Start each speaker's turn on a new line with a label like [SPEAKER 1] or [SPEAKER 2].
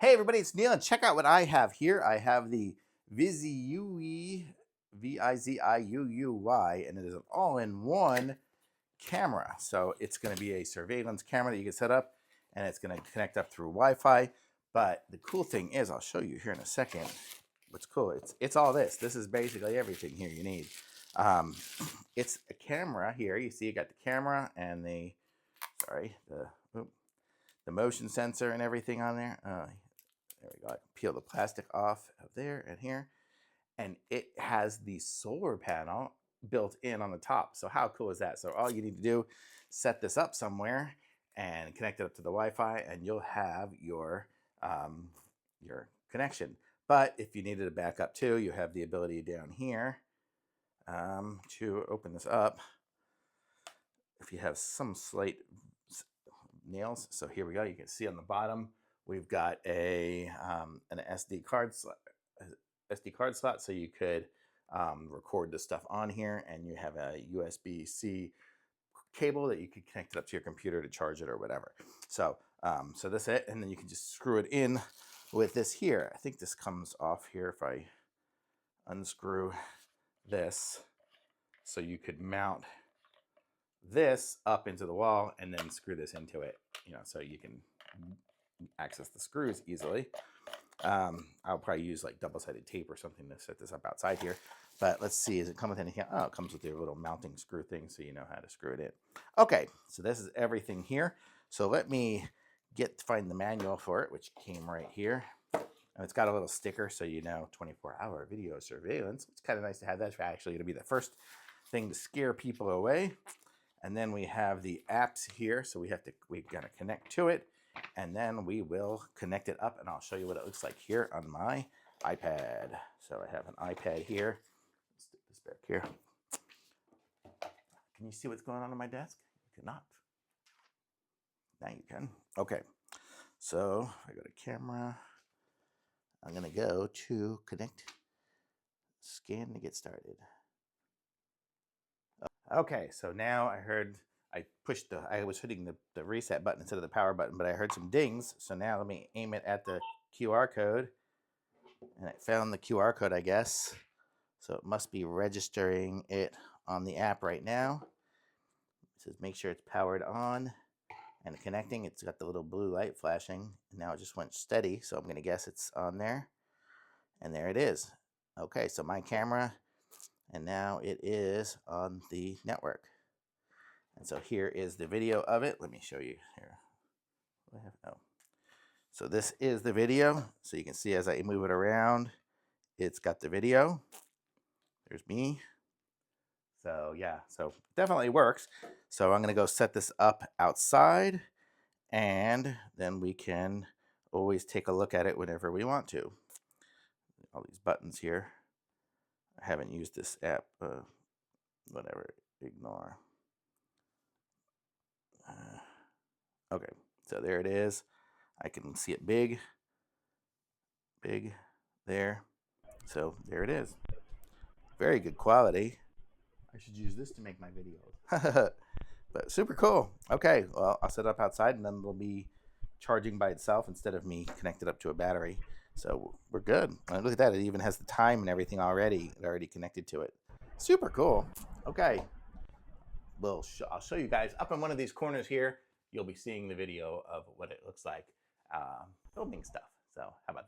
[SPEAKER 1] Hey everybody, it's Neil, and check out what I have here. I have the VIZIUUY, VIZIUUY, and it is an all-in-one camera. So it's going to be a surveillance camera that you can set up, and it's going to connect up through Wi-Fi. But the cool thing is, I'll show you here in a second. What's cool? It's all this. This is basically everything here you need. Um, it's a camera here. You see, you got the camera and the motion sensor and everything on there. There we go. I can peel the plastic off of there and here. And it has the solar panel built in on the top. So how cool is that? So all you need to do, set this up somewhere and connect it up to the Wi-Fi, and you'll have your connection. But if you needed a backup too, you have the ability down here to open this up. If you have some slight nails, so here we go. You can see on the bottom we've got an SD card slot, so you could record the stuff on here, and you have a USB-C cable that you could connect it up to your computer to charge it or whatever. So so that's it, and then you can just screw it in with this here. I think this comes off here if I unscrew this, so you could mount this up into the wall and then screw this into it, so you can access the screws easily. I'll probably use like double-sided tape or something to set this up outside here. But let's see, does it come with anything? Oh, it comes with your little mounting screw thing, so you know how to screw it in. Okay, so this is everything here. So let me find the manual for it, which came right here. And it's got a little sticker, so 24-hour video surveillance. It's kind of nice to have that. It's actually going to be the first thing to scare people away. And then we have the apps here, so we're gonna connect to it, and then we will connect it up, and I'll show you what it looks like here on my iPad. So I have an iPad here. Let's stick this back here. Can you see what's going on my desk? You cannot. Now you can. Okay. So I go to camera. I'm gonna go to connect, scan to get started. Okay, so now I was hitting the reset button instead of the power button, but I heard some dings. So now let me aim it at the QR code, and it found the QR code, I guess. So it must be registering it on the app right now. It says make sure it's powered on and connecting. It's got the little blue light flashing. Now it just went steady, so I'm gonna guess it's on there. And there it is. Okay, so my camera, and now it is on the network. And so here is the video of it. Let me show you here. So this is the video. So you can see as I move it around, it's got the video. There's me. So yeah, so definitely works. So I'm gonna go set this up outside, and then we can always take a look at it whenever we want to. All these buttons here. I haven't used this app, whatever, ignore. Okay, so there it is. I can see it big there. So there it is. Very good quality. I should use this to make my videos. But super cool. Okay, well, I'll set it up outside, and then it'll be charging by itself instead of me connected up to a battery. So we're good. And look at that. It even has the time and everything already connected to it. Super cool. Okay. Well, I'll show you guys up in one of these corners here. You'll be seeing the video of what it looks like filming stuff. So how about that?